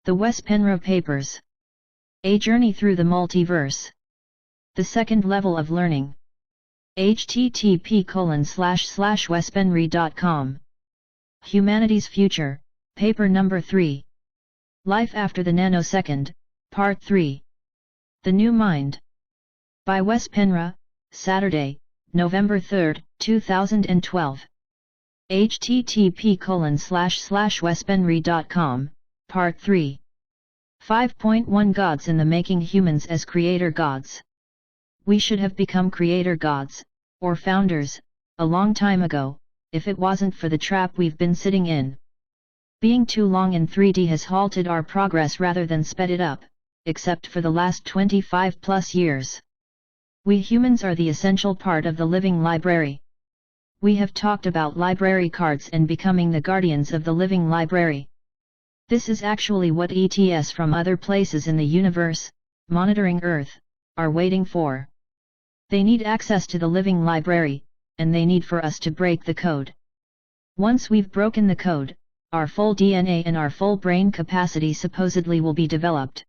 The Wes Penra Papers. A Journey Through the Multiverse. The Second Level of Learning. http://wespenry.com. Humanity's Future, Paper Number 3. Life After the Nanosecond, Part 3. The New Mind. By Wes Penra, Saturday, November 3, 2012. http://wespenry.com, Part 3. 5.1 Gods in the Making. Humans as Creator Gods. We should have become creator gods, or founders, a long time ago, if it wasn't for the trap we've been sitting in. Being too long in 3D has halted our progress rather than sped it up, except for the last 25 plus years. We humans are the essential part of the living library. We have talked about library cards and becoming the guardians of the living library. This is actually what ETS from other places in the universe, monitoring Earth, are waiting for. They need access to the living library, and they need for us to break the code. Once we've broken the code, our full DNA and our full brain capacity supposedly will be developed.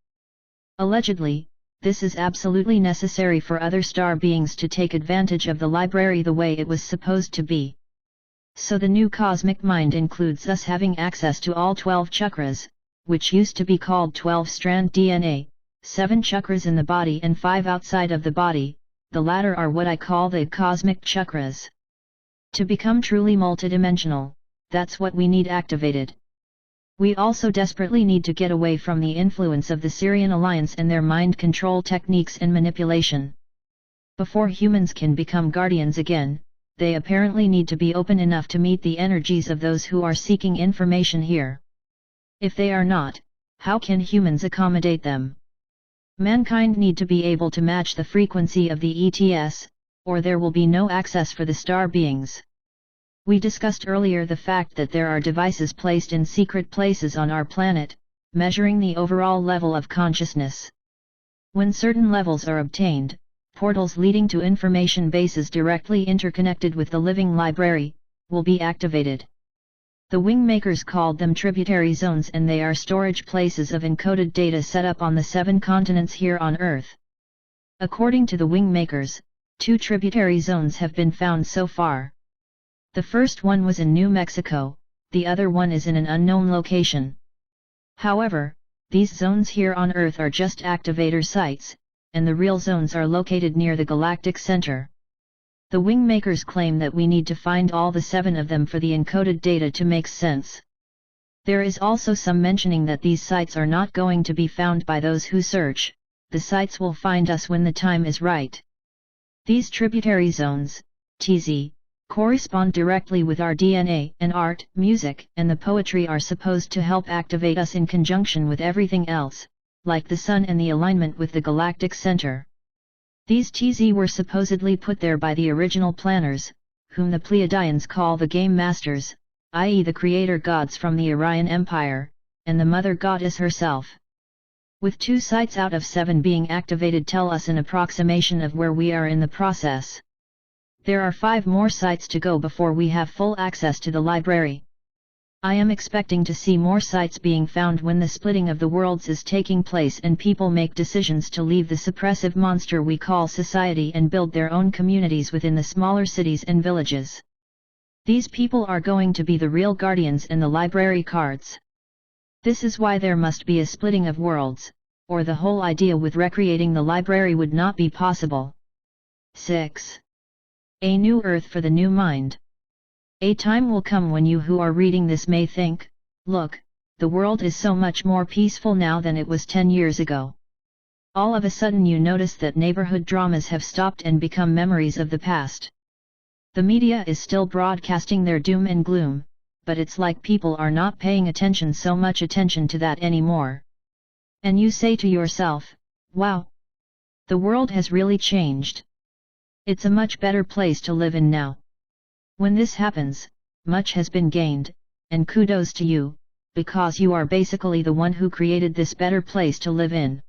Allegedly, this is absolutely necessary for other star beings to take advantage of the library the way it was supposed to be. So the new cosmic mind includes us having access to all 12 chakras, which used to be called 12-strand DNA, 7 chakras in the body and 5 outside of the body. The latter are what I call the cosmic chakras. To become truly multidimensional, that's what we need activated. We also desperately need to get away from the influence of the Syrian Alliance and their mind control techniques and manipulation. Before humans can become guardians again, they apparently need to be open enough to meet the energies of those who are seeking information here. If they are not, how can humans accommodate them? Mankind need to be able to match the frequency of the ETS, or there will be no access for the star beings. We discussed earlier the fact that there are devices placed in secret places on our planet, measuring the overall level of consciousness. When certain levels are obtained, portals leading to information bases directly interconnected with the living library, will be activated. The wingmakers called them tributary zones, and they are storage places of encoded data set up on the 7 continents here on Earth. According to the wingmakers, 2 tributary zones have been found so far. The first one was in New Mexico, the other one is in an unknown location. However, these zones here on Earth are just activator sites, and the real zones are located near the galactic center. The wingmakers claim that we need to find all the 7 of them for the encoded data to make sense. There is also some mentioning that these sites are not going to be found by those who search, the sites will find us when the time is right. These tributary zones, TZ, correspond directly with our DNA, and art, music, and the poetry are supposed to help activate us in conjunction with everything else, like the sun and the alignment with the galactic center. These TZ were supposedly put there by the original planners, whom the Pleiadians call the Game Masters, i.e. the creator gods from the Orion Empire, and the Mother Goddess herself. With 2 sites out of 7 being activated tell us an approximation of where we are in the process. There are 5 more sites to go before we have full access to the library. I am expecting to see more sites being found when the splitting of the worlds is taking place and people make decisions to leave the suppressive monster we call society and build their own communities within the smaller cities and villages. These people are going to be the real guardians and the library cards. This is why there must be a splitting of worlds, or the whole idea with recreating the library would not be possible. 6. A new earth for the new mind. A time will come when you who are reading this may think, look, the world is so much more peaceful now than it was 10 years ago. All of a sudden you notice that neighborhood dramas have stopped and become memories of the past. The media is still broadcasting their doom and gloom, but it's like people are not paying so much attention to that anymore. And you say to yourself, wow! The world has really changed. It's a much better place to live in now. When this happens, much has been gained, and kudos to you, because you are basically the one who created this better place to live in.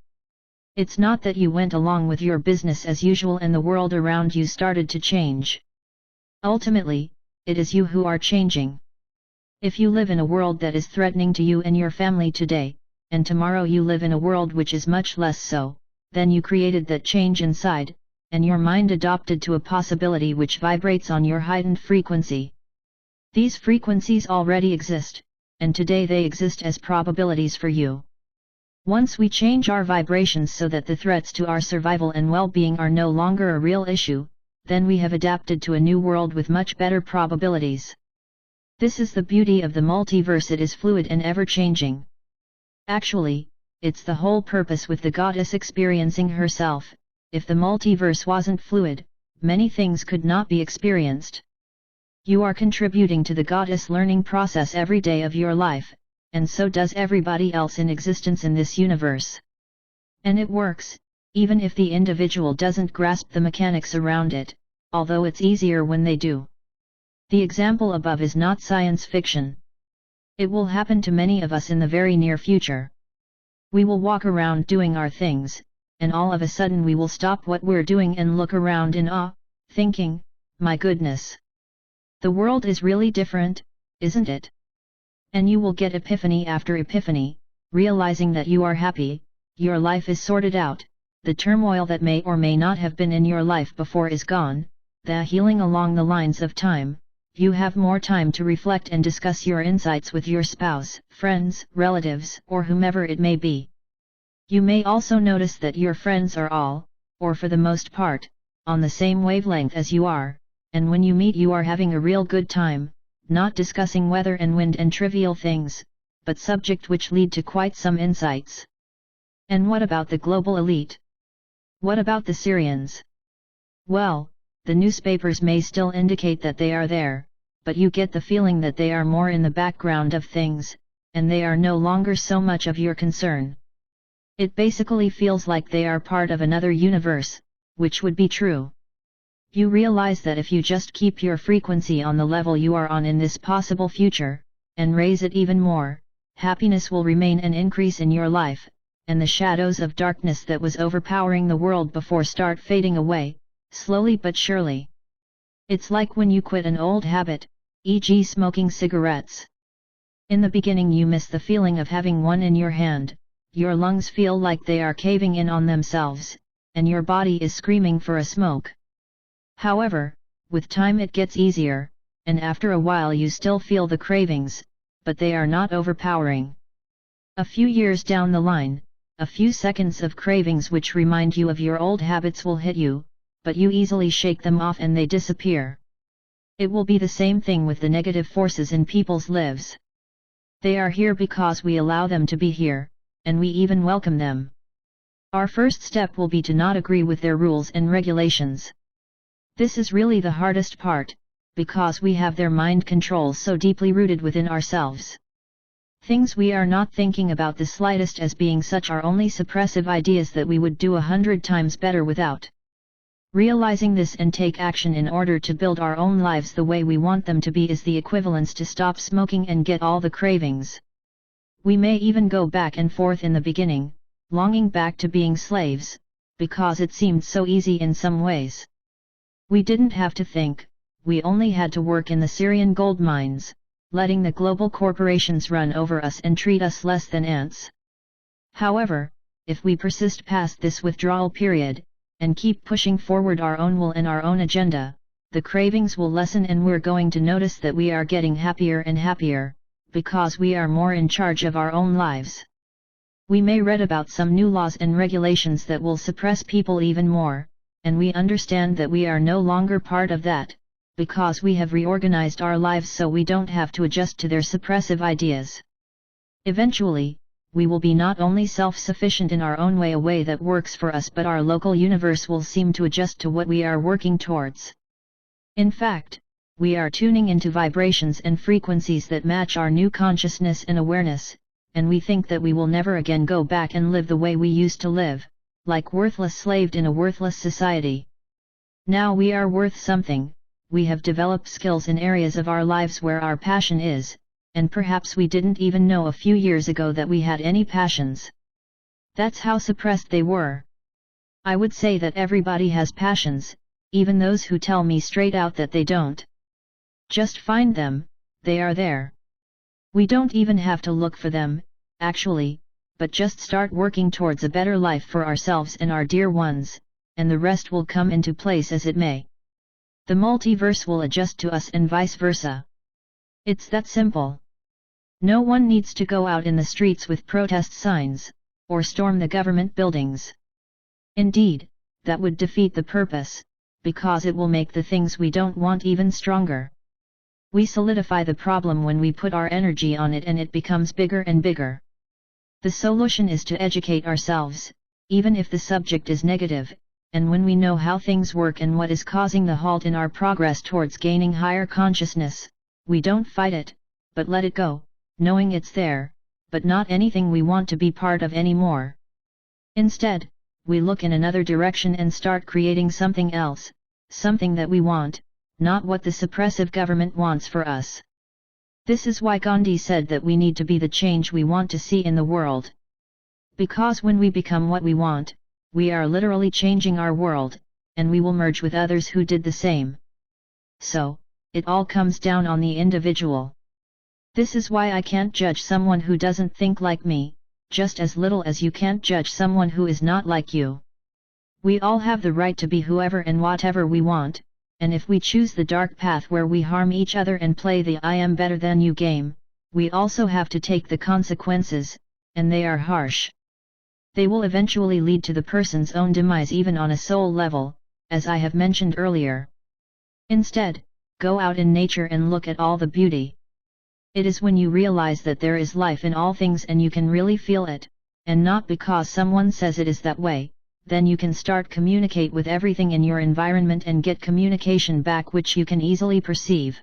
It's not that you went along with your business as usual and the world around you started to change. Ultimately, it is you who are changing. If you live in a world that is threatening to you and your family today, and tomorrow you live in a world which is much less so, then you created that change inside, and your mind adopted to a possibility which vibrates on your heightened frequency. These frequencies already exist, and today they exist as probabilities for you. Once we change our vibrations so that the threats to our survival and well-being are no longer a real issue, then we have adapted to a new world with much better probabilities. This is the beauty of the multiverse, it is fluid and ever-changing. Actually, it's the whole purpose with the goddess experiencing herself. If the multiverse wasn't fluid, many things could not be experienced. You are contributing to the goddess learning process every day of your life, and so does everybody else in existence in this universe. And it works, even if the individual doesn't grasp the mechanics around it, although it's easier when they do. The example above is not science fiction. It will happen to many of us in the very near future. We will walk around doing our things, and all of a sudden we will stop what we're doing and look around in awe, thinking, my goodness! The world is really different, isn't it? And you will get epiphany after epiphany, realizing that you are happy, your life is sorted out, the turmoil that may or may not have been in your life before is gone, the healing along the lines of time, you have more time to reflect and discuss your insights with your spouse, friends, relatives, or whomever it may be. You may also notice that your friends are all, or for the most part, on the same wavelength as you are, and when you meet you are having a real good time, not discussing weather and wind and trivial things, but subject which lead to quite some insights. And what about the global elite? What about the Syrians? Well, the newspapers may still indicate that they are there, but you get the feeling that they are more in the background of things, and they are no longer so much of your concern. It basically feels like they are part of another universe, which would be true. You realize that if you just keep your frequency on the level you are on in this possible future, and raise it even more, happiness will remain and increase in your life, and the shadows of darkness that was overpowering the world before start fading away, slowly but surely. It's like when you quit an old habit, e.g. smoking cigarettes. In the beginning you miss the feeling of having one in your hand, your lungs feel like they are caving in on themselves, and your body is screaming for a smoke. However, with time it gets easier, and after a while you still feel the cravings, but they are not overpowering. A few years down the line, a few seconds of cravings which remind you of your old habits will hit you, but you easily shake them off and they disappear. It will be the same thing with the negative forces in people's lives. They are here because we allow them to be here, and we even welcome them. Our first step will be to not agree with their rules and regulations. This is really the hardest part, because we have their mind control so deeply rooted within ourselves. Things we are not thinking about the slightest as being such are only suppressive ideas that we would do 100 times better without. Realizing this and take action in order to build our own lives the way we want them to be is the equivalence to stop smoking and get all the cravings. We may even go back and forth in the beginning, longing back to being slaves, because it seemed so easy in some ways. We didn't have to think, we only had to work in the Syrian gold mines, letting the global corporations run over us and treat us less than ants. However, if we persist past this withdrawal period, and keep pushing forward our own will and our own agenda, the cravings will lessen and we're going to notice that we are getting happier and happier, because we are more in charge of our own lives. We may read about some new laws and regulations that will suppress people even more, and we understand that we are no longer part of that, because we have reorganized our lives so we don't have to adjust to their suppressive ideas. Eventually, we will be not only self-sufficient in our own way, a way that works for us, but our local universe will seem to adjust to what we are working towards. In fact, we are tuning into vibrations and frequencies that match our new consciousness and awareness, and we think that we will never again go back and live the way we used to live, like worthless slaved in a worthless society. Now we are worth something, we have developed skills in areas of our lives where our passion is, and perhaps we didn't even know a few years ago that we had any passions. That's how suppressed they were. I would say that everybody has passions, even those who tell me straight out that they don't. Just find them, they are there. We don't even have to look for them, actually, but just start working towards a better life for ourselves and our dear ones, and the rest will come into place as it may. The multiverse will adjust to us and vice versa. It's that simple. No one needs to go out in the streets with protest signs, or storm the government buildings. Indeed, that would defeat the purpose, because it will make the things we don't want even stronger. We solidify the problem when we put our energy on it and it becomes bigger and bigger. The solution is to educate ourselves, even if the subject is negative, and when we know how things work and what is causing the halt in our progress towards gaining higher consciousness, we don't fight it, but let it go, knowing it's there, but not anything we want to be part of anymore. Instead, we look in another direction and start creating something else, something that we want, not what the suppressive government wants for us. This is why Gandhi said that we need to be the change we want to see in the world. Because when we become what we want, we are literally changing our world, and we will merge with others who did the same. So, it all comes down on the individual. This is why I can't judge someone who doesn't think like me, just as little as you can't judge someone who is not like you. We all have the right to be whoever and whatever we want, and if we choose the dark path where we harm each other and play the I am better than you game, we also have to take the consequences, and they are harsh. They will eventually lead to the person's own demise even on a soul level, as I have mentioned earlier. Instead, go out in nature and look at all the beauty. It is when you realize that there is life in all things and you can really feel it, and not because someone says it is that way, then you can start communicate with everything in your environment and get communication back which you can easily perceive.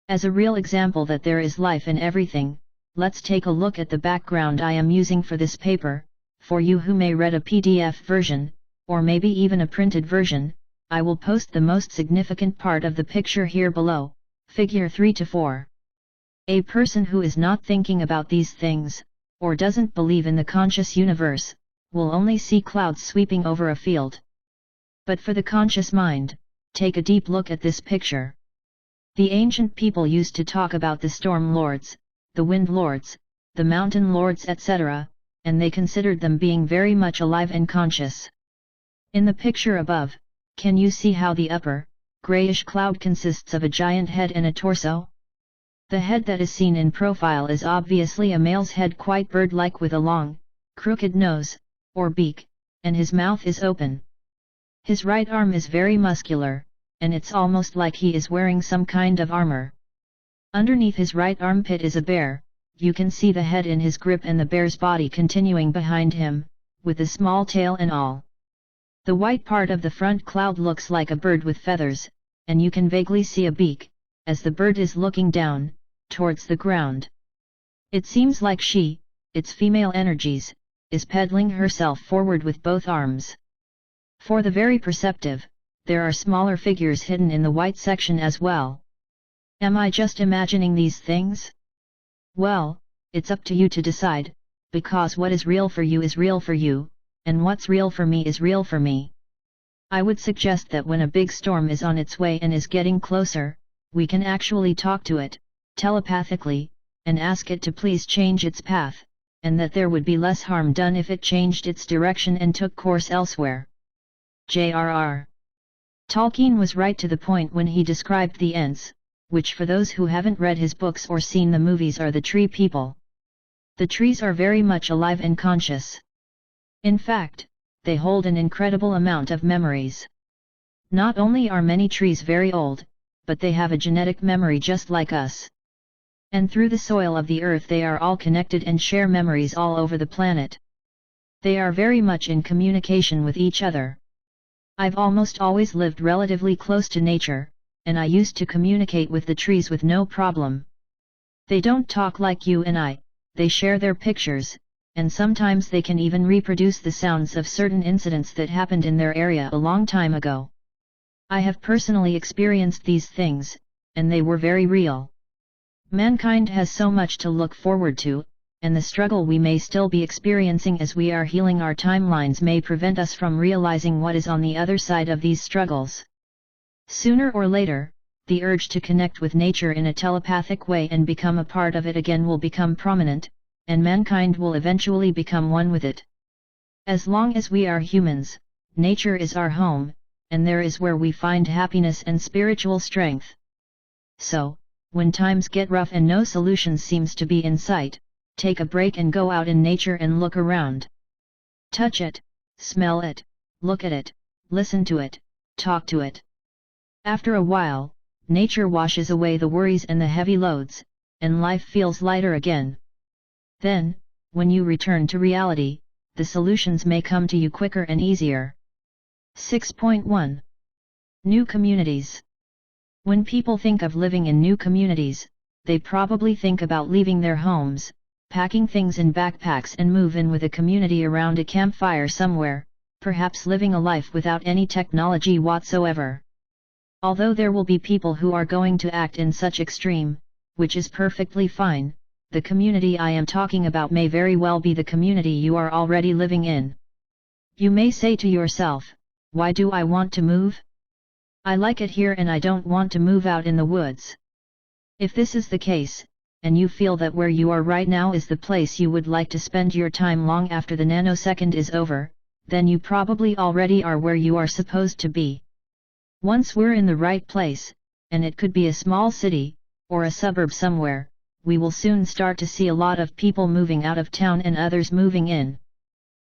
As a real example that there is life in everything, let's take a look at the background I am using for this paper. For you who may read a PDF version, or maybe even a printed version, I will post the most significant part of the picture here below, figure 3 to 4. A person who is not thinking about these things, or doesn't believe in the conscious universe, will only see clouds sweeping over a field. But for the conscious mind, take a deep look at this picture. The ancient people used to talk about the storm lords, the wind lords, the mountain lords etc., and they considered them being very much alive and conscious. In the picture above, can you see how the upper, grayish cloud consists of a giant head and a torso? The head that is seen in profile is obviously a male's head, quite bird-like with a long, crooked nose, or beak, and his mouth is open. His right arm is very muscular, and it's almost like he is wearing some kind of armor. Underneath his right armpit is a bear. You can see the head in his grip and the bear's body continuing behind him, with a small tail and all. The white part of the front cloud looks like a bird with feathers, and you can vaguely see a beak, as the bird is looking down, towards the ground. It seems like she, its female energies, is pedaling herself forward with both arms. For the very perceptive, there are smaller figures hidden in the white section as well. Am I just imagining these things? Well, it's up to you to decide, because what is real for you is real for you, and what's real for me is real for me. I would suggest that when a big storm is on its way and is getting closer, we can actually talk to it, telepathically, and ask it to please change its path, and that there would be less harm done if it changed its direction and took course elsewhere. J.R.R. Tolkien was right to the point when he described the Ents, which for those who haven't read his books or seen the movies are the tree people. The trees are very much alive and conscious. In fact, they hold an incredible amount of memories. Not only are many trees very old, but they have a genetic memory just like us. And through the soil of the earth they are all connected and share memories all over the planet. They are very much in communication with each other. I've almost always lived relatively close to nature, and I used to communicate with the trees with no problem. They don't talk like you and I, they share their pictures, and sometimes they can even reproduce the sounds of certain incidents that happened in their area a long time ago. I have personally experienced these things, and they were very real. Mankind has so much to look forward to, and the struggle we may still be experiencing as we are healing our timelines may prevent us from realizing what is on the other side of these struggles. Sooner or later, the urge to connect with nature in a telepathic way and become a part of it again will become prominent, and mankind will eventually become one with it. As long as we are humans, nature is our home, and there is where we find happiness and spiritual strength. So, when times get rough and no solution seems to be in sight, take a break and go out in nature and look around. Touch it, smell it, look at it, listen to it, talk to it. After a while, nature washes away the worries and the heavy loads, and life feels lighter again. Then, when you return to reality, the solutions may come to you quicker and easier. 6.1 New communities. When people think of living in new communities, they probably think about leaving their homes, packing things in backpacks and move in with a community around a campfire somewhere, perhaps living a life without any technology whatsoever. Although there will be people who are going to act in such extreme, which is perfectly fine, the community I am talking about may very well be the community you are already living in. You may say to yourself, why do I want to move? I like it here and I don't want to move out in the woods. If this is the case, and you feel that where you are right now is the place you would like to spend your time long after the nanosecond is over, then you probably already are where you are supposed to be. Once we're in the right place, and it could be a small city, or a suburb somewhere, we will soon start to see a lot of people moving out of town and others moving in.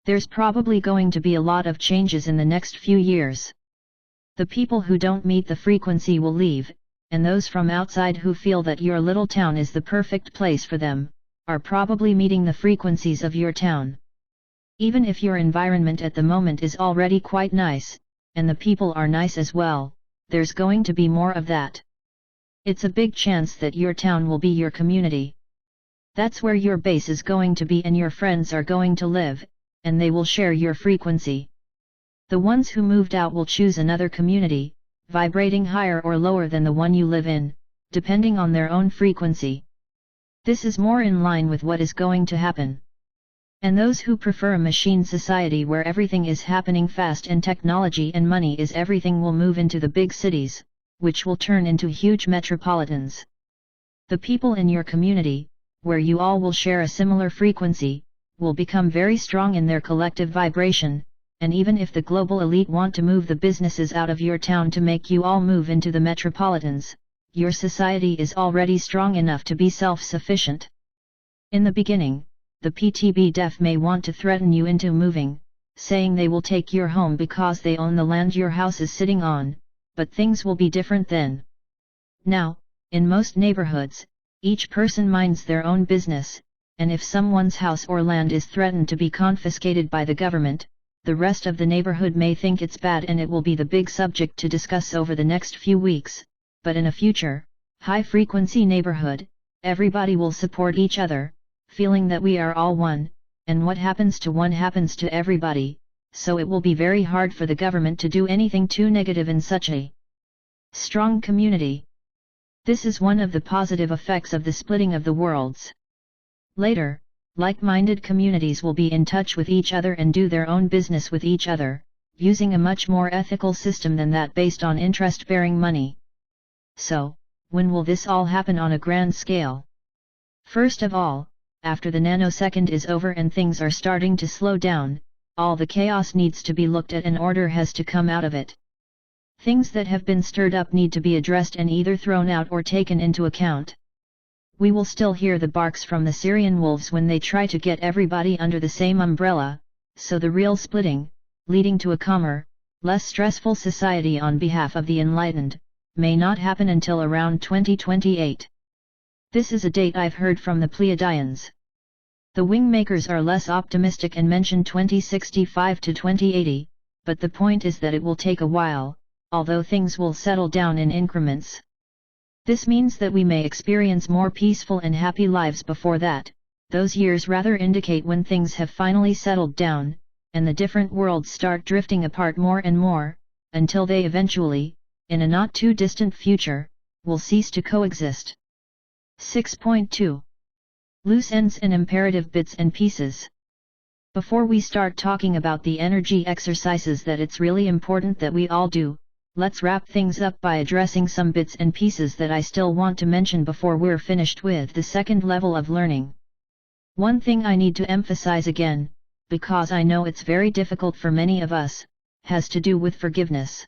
There's probably going to be a lot of changes in the next few years. The people who don't meet the frequency will leave, and those from outside who feel that your little town is the perfect place for them, are probably meeting the frequencies of your town. Even if your environment at the moment is already quite nice, and the people are nice as well, there's going to be more of that. It's a big chance that your town will be your community. That's where your base is going to be and your friends are going to live, and they will share your frequency. The ones who moved out will choose another community, vibrating higher or lower than the one you live in, depending on their own frequency. This is more in line with what is going to happen. And those who prefer a machine society where everything is happening fast and technology and money is everything will move into the big cities, which will turn into huge metropolitans. The people in your community, where you all will share a similar frequency, will become very strong in their collective vibration, and even if the global elite want to move the businesses out of your town to make you all move into the metropolitans, your society is already strong enough to be self-sufficient. In the beginning, the PTB def may want to threaten you into moving, saying they will take your home because they own the land your house is sitting on, but things will be different then. Now, in most neighborhoods, each person minds their own business, and if someone's house or land is threatened to be confiscated by the government, the rest of the neighborhood may think it's bad and it will be the big subject to discuss over the next few weeks, but in a future, high-frequency neighborhood, everybody will support each other, feeling that we are all one, and what happens to one happens to everybody, so it will be very hard for the government to do anything too negative in such a strong community. This is one of the positive effects of the splitting of the worlds. Later, like-minded communities will be in touch with each other and do their own business with each other, using a much more ethical system than that based on interest-bearing money. So, when will this all happen on a grand scale? First of all, after the nanosecond is over and things are starting to slow down, all the chaos needs to be looked at and order has to come out of it. Things that have been stirred up need to be addressed and either thrown out or taken into account. We will still hear the barks from the Syrian wolves when they try to get everybody under the same umbrella, so the real splitting, leading to a calmer, less stressful society on behalf of the enlightened, may not happen until around 2028. This is a date I've heard from the Pleiadians. The wingmakers are less optimistic and mention 2065 to 2080, but the point is that it will take a while, although things will settle down in increments. This means that we may experience more peaceful and happy lives before that. Those years rather indicate when things have finally settled down, and the different worlds start drifting apart more and more, until they eventually, in a not too distant future, will cease to coexist. 6.2 Loose ends and imperative bits and pieces. Before we start talking about the energy exercises that it's really important that we all do, let's wrap things up by addressing some bits and pieces that I still want to mention before we're finished with the second level of learning. One thing I need to emphasize again, because I know it's very difficult for many of us, has to do with forgiveness.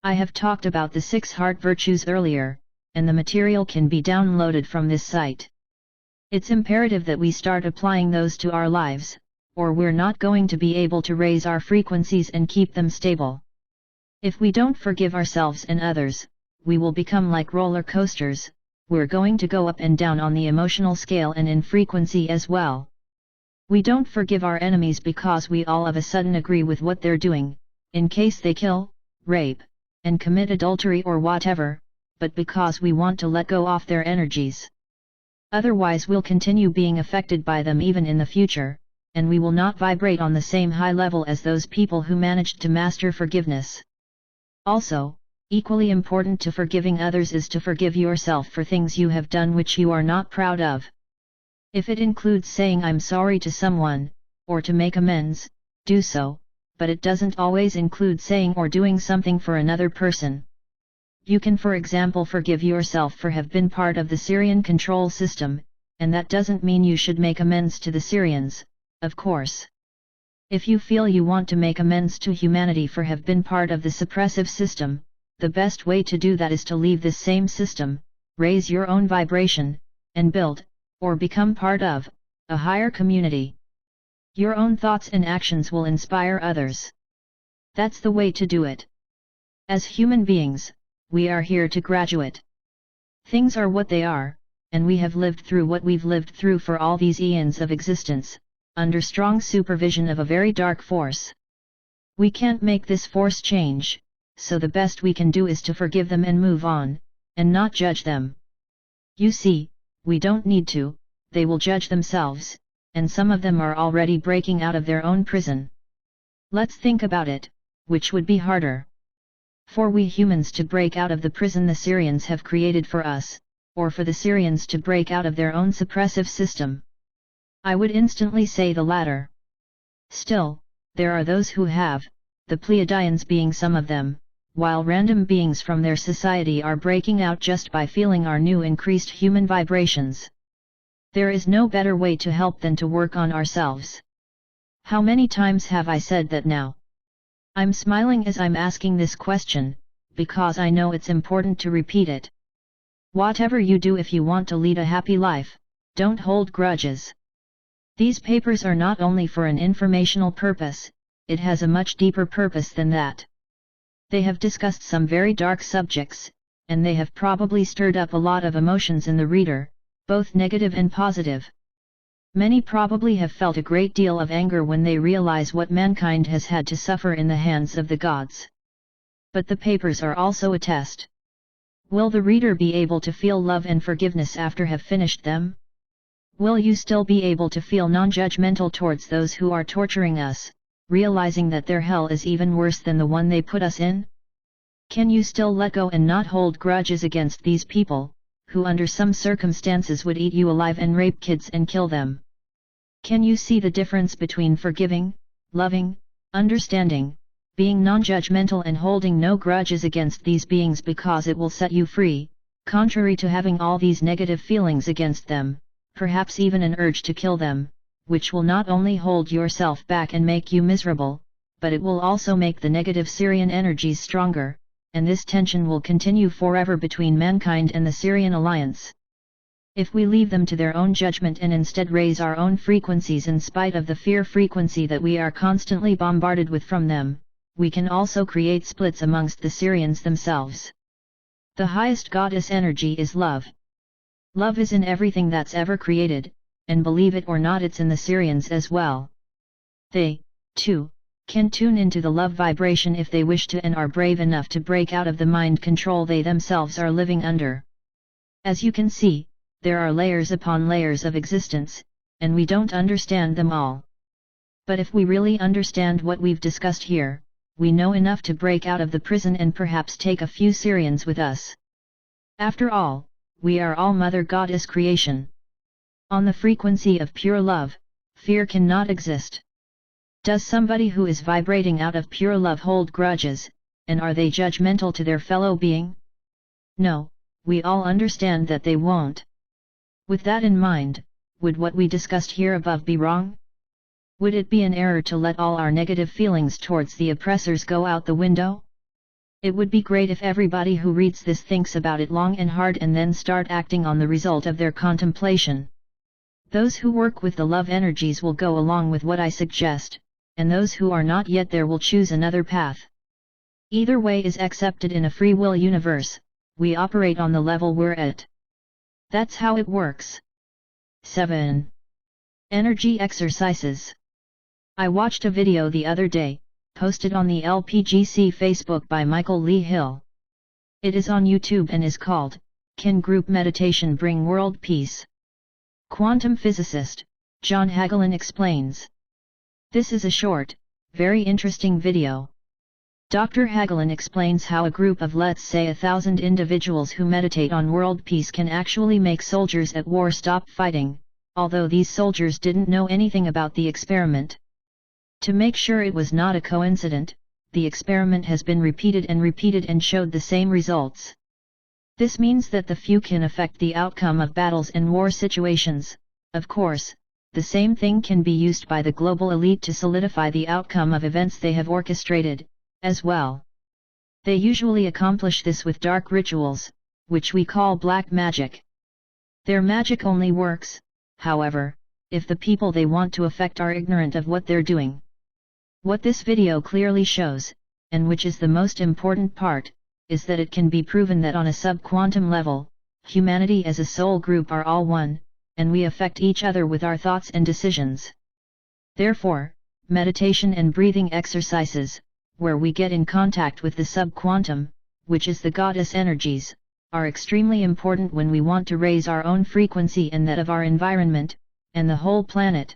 I have talked about the 6 heart virtues earlier, and the material can be downloaded from this site. It's imperative that we start applying those to our lives, or we're not going to be able to raise our frequencies and keep them stable. If we don't forgive ourselves and others, we will become like roller coasters, we're going to go up and down on the emotional scale and in frequency as well. We don't forgive our enemies because we all of a sudden agree with what they're doing, in case they kill, rape, and commit adultery or whatever, but because we want to let go off their energies. Otherwise we'll continue being affected by them even in the future, and we will not vibrate on the same high level as those people who managed to master forgiveness. Also, equally important to forgiving others is to forgive yourself for things you have done which you are not proud of. If it includes saying I'm sorry to someone, or to make amends, do so, but it doesn't always include saying or doing something for another person. You can for example forgive yourself for have been part of the Syrian control system, and that doesn't mean you should make amends to the Syrians, of course. If you feel you want to make amends to humanity for have been part of the suppressive system, the best way to do that is to leave this same system, raise your own vibration, and build, or become part of, a higher community. Your own thoughts and actions will inspire others. That's the way to do it. As human beings, we are here to graduate. Things are what they are, and we have lived through what we've lived through for all these eons of existence, under strong supervision of a very dark force. We can't make this force change, so the best we can do is to forgive them and move on, and not judge them. You see, we don't need to, they will judge themselves, and some of them are already breaking out of their own prison. Let's think about it, which would be harder? For we humans to break out of the prison the Syrians have created for us, or for the Syrians to break out of their own suppressive system? I would instantly say the latter. Still, there are those who have, the Pleiadians being some of them, while random beings from their society are breaking out just by feeling our new increased human vibrations. There is no better way to help than to work on ourselves. How many times have I said that now? I'm smiling as I'm asking this question, because I know it's important to repeat it. Whatever you do, if you want to lead a happy life, don't hold grudges. These papers are not only for an informational purpose, it has a much deeper purpose than that. They have discussed some very dark subjects, and they have probably stirred up a lot of emotions in the reader, both negative and positive. Many probably have felt a great deal of anger when they realize what mankind has had to suffer in the hands of the gods. But the papers are also a test. Will the reader be able to feel love and forgiveness after have finished them? Will you still be able to feel non-judgmental towards those who are torturing us, realizing that their hell is even worse than the one they put us in? Can you still let go and not hold grudges against these people, who under some circumstances would eat you alive and rape kids and kill them? Can you see the difference between forgiving, loving, understanding, being non-judgmental and holding no grudges against these beings because it will set you free, contrary to having all these negative feelings against them, perhaps even an urge to kill them, which will not only hold yourself back and make you miserable, but it will also make the negative Syrian energies stronger, and this tension will continue forever between mankind and the Syrian alliance. If we leave them to their own judgment and instead raise our own frequencies in spite of the fear frequency that we are constantly bombarded with from them, we can also create splits amongst the Syrians themselves. The highest goddess energy is love. Love is in everything that's ever created, and believe it or not, it's in the Syrians as well. They, too, can tune into the love vibration if they wish to and are brave enough to break out of the mind control they themselves are living under. As you can see, there are layers upon layers of existence, and we don't understand them all. But if we really understand what we've discussed here, we know enough to break out of the prison and perhaps take a few Syrians with us. After all, we are all Mother Goddess creation. On the frequency of pure love, fear cannot exist. Does somebody who is vibrating out of pure love hold grudges, and are they judgmental to their fellow being? No, we all understand that they won't. With that in mind, would what we discussed here above be wrong? Would it be an error to let all our negative feelings towards the oppressors go out the window? It would be great if everybody who reads this thinks about it long and hard and then start acting on the result of their contemplation. Those who work with the love energies will go along with what I suggest, and those who are not yet there will choose another path. Either way is accepted in a free will universe. We operate on the level we're at. That's how it works. 7. Energy exercises. I watched a video the other day, posted on the LPGC Facebook by Michael Lee Hill. It is on YouTube and is called, "Can Group Meditation Bring World Peace?" Quantum physicist, John Hagelin explains. This is a short, very interesting video. Dr. Hagelin explains how a group of let's say 1,000 individuals who meditate on world peace can actually make soldiers at war stop fighting, although these soldiers didn't know anything about the experiment. To make sure it was not a coincidence, the experiment has been repeated and showed the same results. This means that the few can affect the outcome of battles and war situations. Of course, the same thing can be used by the global elite to solidify the outcome of events they have orchestrated, as well. They usually accomplish this with dark rituals, which we call black magic. Their magic only works, however, if the people they want to affect are ignorant of what they're doing. What this video clearly shows, and which is the most important part, is that it can be proven that on a sub-quantum level, humanity as a soul group are all one, and we affect each other with our thoughts and decisions. Therefore, meditation and breathing exercises, where we get in contact with the sub-quantum, which is the goddess energies, are extremely important when we want to raise our own frequency and that of our environment, and the whole planet.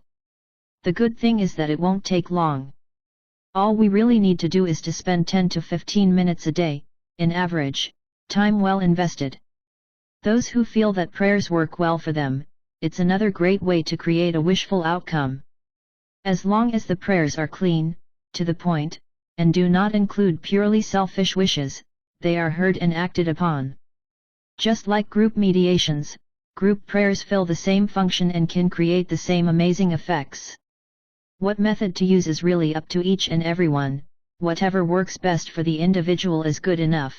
The good thing is that it won't take long. All we really need to do is to spend 10 to 15 minutes a day, in average, time well invested. Those who feel that prayers work well for them, it's another great way to create a wishful outcome. As long as the prayers are clean, to the point, and do not include purely selfish wishes, they are heard and acted upon. Just like group mediations, group prayers fill the same function and can create the same amazing effects. What method to use is really up to each and everyone, whatever works best for the individual is good enough.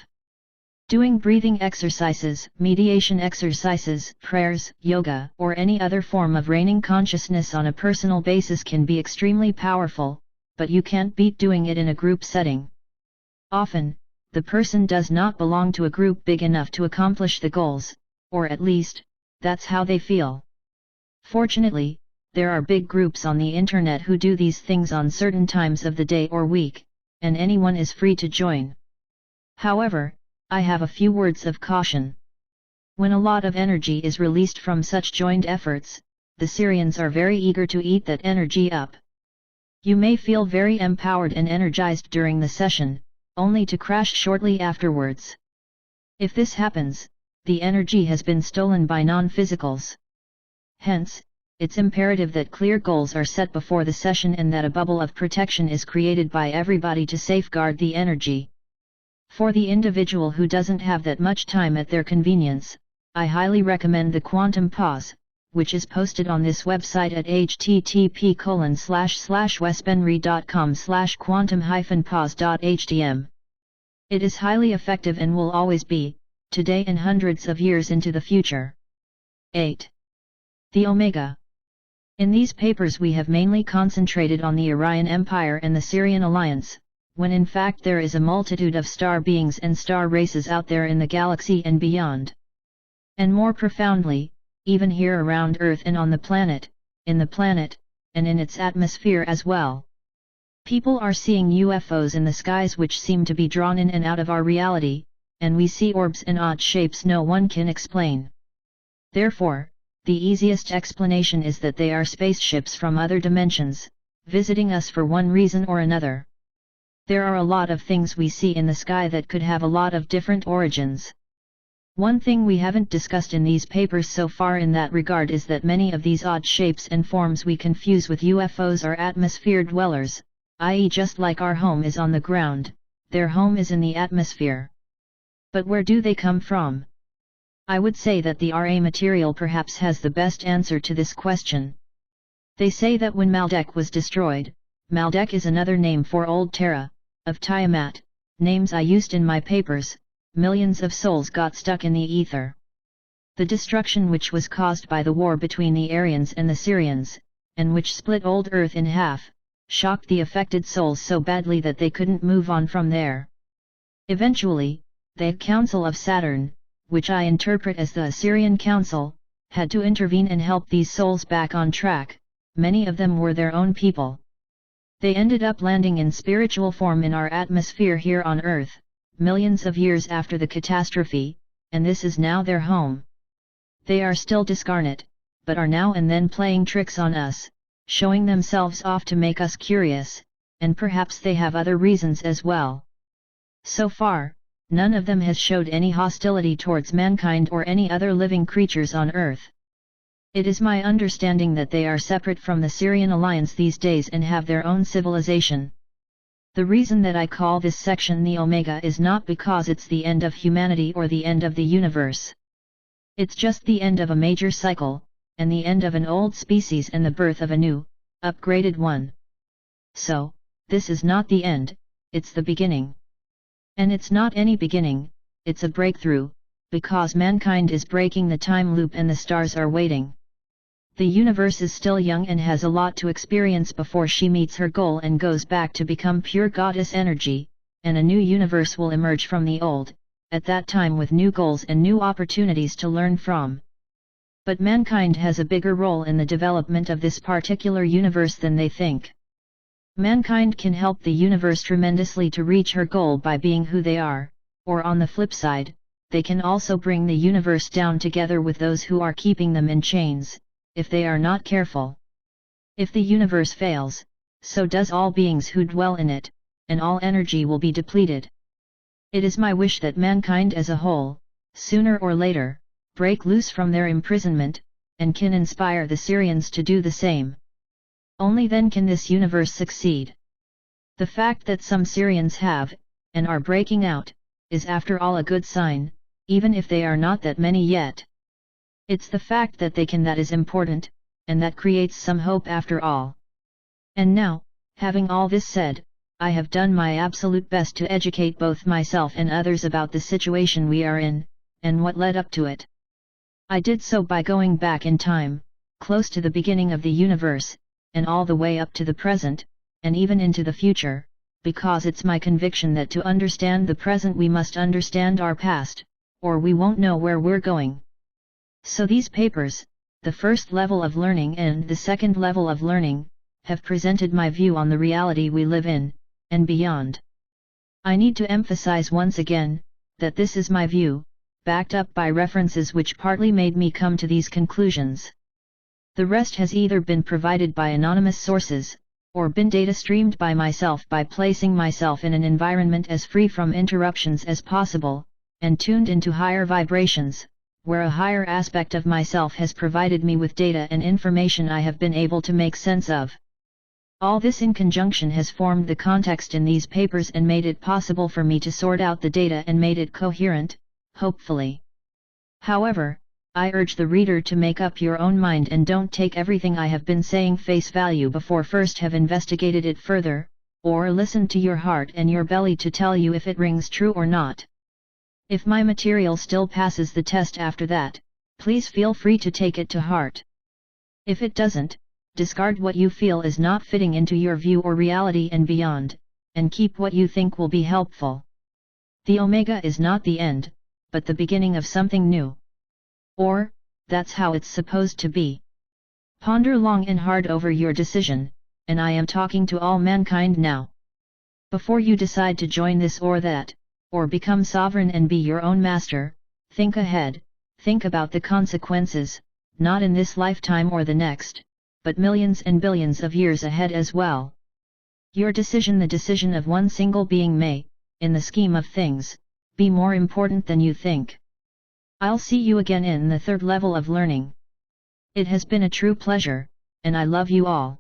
Doing breathing exercises, mediation exercises, prayers, yoga, or any other form of raining consciousness on a personal basis can be extremely powerful, but you can't beat doing it in a group setting. Often, the person does not belong to a group big enough to accomplish the goals, or at least, that's how they feel. Fortunately, there are big groups on the internet who do these things on certain times of the day or week, and anyone is free to join. However, I have a few words of caution. When a lot of energy is released from such joined efforts, the Syrians are very eager to eat that energy up. You may feel very empowered and energized during the session, only to crash shortly afterwards. If this happens, the energy has been stolen by non-physicals. Hence, it's imperative that clear goals are set before the session and that a bubble of protection is created by everybody to safeguard the energy. For the individual who doesn't have that much time at their convenience, I highly recommend the Quantum Pause, which is posted on this website at http://wesbenry.com/quantum-pause.htm. It is highly effective and will always be, today and hundreds of years into the future. 8. The Omega. In these papers we have mainly concentrated on the Orion Empire and the Syrian Alliance, when in fact there is a multitude of star beings and star races out there in the galaxy and beyond. And more profoundly, even here around Earth and on the planet, in the planet, and in its atmosphere as well. People are seeing UFOs in the skies which seem to be drawn in and out of our reality, and we see orbs and odd shapes no one can explain. Therefore, the easiest explanation is that they are spaceships from other dimensions, visiting us for one reason or another. There are a lot of things we see in the sky that could have a lot of different origins. One thing we haven't discussed in these papers so far in that regard is that many of these odd shapes and forms we confuse with UFOs are atmosphere dwellers, i.e. just like our home is on the ground, their home is in the atmosphere. But where do they come from? I would say that the Ra material perhaps has the best answer to this question. They say that when Maldek was destroyed, Maldek is another name for Old Terra, of Tiamat, names I used in my papers, millions of souls got stuck in the ether. The destruction which was caused by the war between the Aryans and the Syrians, and which split old Earth in half, shocked the affected souls so badly that they couldn't move on from there. Eventually, the Council of Saturn, which I interpret as the Assyrian Council, had to intervene and help these souls back on track. Many of them were their own people. They ended up landing in spiritual form in our atmosphere here on Earth, millions of years after the catastrophe, and this is now their home. They are still discarnate, but are now and then playing tricks on us, showing themselves off to make us curious, and perhaps they have other reasons as well. So far, none of them has showed any hostility towards mankind or any other living creatures on Earth. It is my understanding that they are separate from the Syrian alliance these days and have their own civilization. The reason that I call this section the Omega is not because it's the end of humanity or the end of the universe. It's just the end of a major cycle, and the end of an old species and the birth of a new, upgraded one. So, this is not the end, it's the beginning. And it's not any beginning, it's a breakthrough, because mankind is breaking the time loop and the stars are waiting. The universe is still young and has a lot to experience before she meets her goal and goes back to become pure goddess energy, and a new universe will emerge from the old, at that time with new goals and new opportunities to learn from. But mankind has a bigger role in the development of this particular universe than they think. Mankind can help the universe tremendously to reach her goal by being who they are, or on the flip side, they can also bring the universe down together with those who are keeping them in chains, if they are not careful. If the universe fails, so does all beings who dwell in it, and all energy will be depleted. It is my wish that mankind as a whole, sooner or later, break loose from their imprisonment, and can inspire the Syrians to do the same. Only then can this universe succeed. The fact that some Syrians have, and are breaking out, is after all a good sign, even if they are not that many yet. It's the fact that they can that is important, and that creates some hope after all. And now, having all this said, I have done my absolute best to educate both myself and others about the situation we are in, and what led up to it. I did so by going back in time, close to the beginning of the universe, and all the way up to the present, and even into the future, because it's my conviction that to understand the present we must understand our past, or we won't know where we're going. So these papers, the first level of learning and the second level of learning, have presented my view on the reality we live in, and beyond. I need to emphasize once again, that this is my view, backed up by references which partly made me come to these conclusions. The rest has either been provided by anonymous sources, or been data streamed by myself by placing myself in an environment as free from interruptions as possible, and tuned into higher vibrations, where a higher aspect of myself has provided me with data and information I have been able to make sense of. All this in conjunction has formed the context in these papers and made it possible for me to sort out the data and made it coherent, hopefully. However, I urge the reader to make up your own mind and don't take everything I have been saying face value before first have investigated it further, or listen to your heart and your belly to tell you if it rings true or not. If my material still passes the test after that, please feel free to take it to heart. If it doesn't, discard what you feel is not fitting into your view or reality and beyond, and keep what you think will be helpful. The Omega is not the end, but the beginning of something new. Or, that's how it's supposed to be. Ponder long and hard over your decision, and I am talking to all mankind now. Before you decide to join this or that, or become sovereign and be your own master, think ahead, think about the consequences, not in this lifetime or the next, but millions and billions of years ahead as well. Your decision, the decision of one single being, may, in the scheme of things, be more important than you think. I'll see you again in the third level of learning. It has been a true pleasure, and I love you all.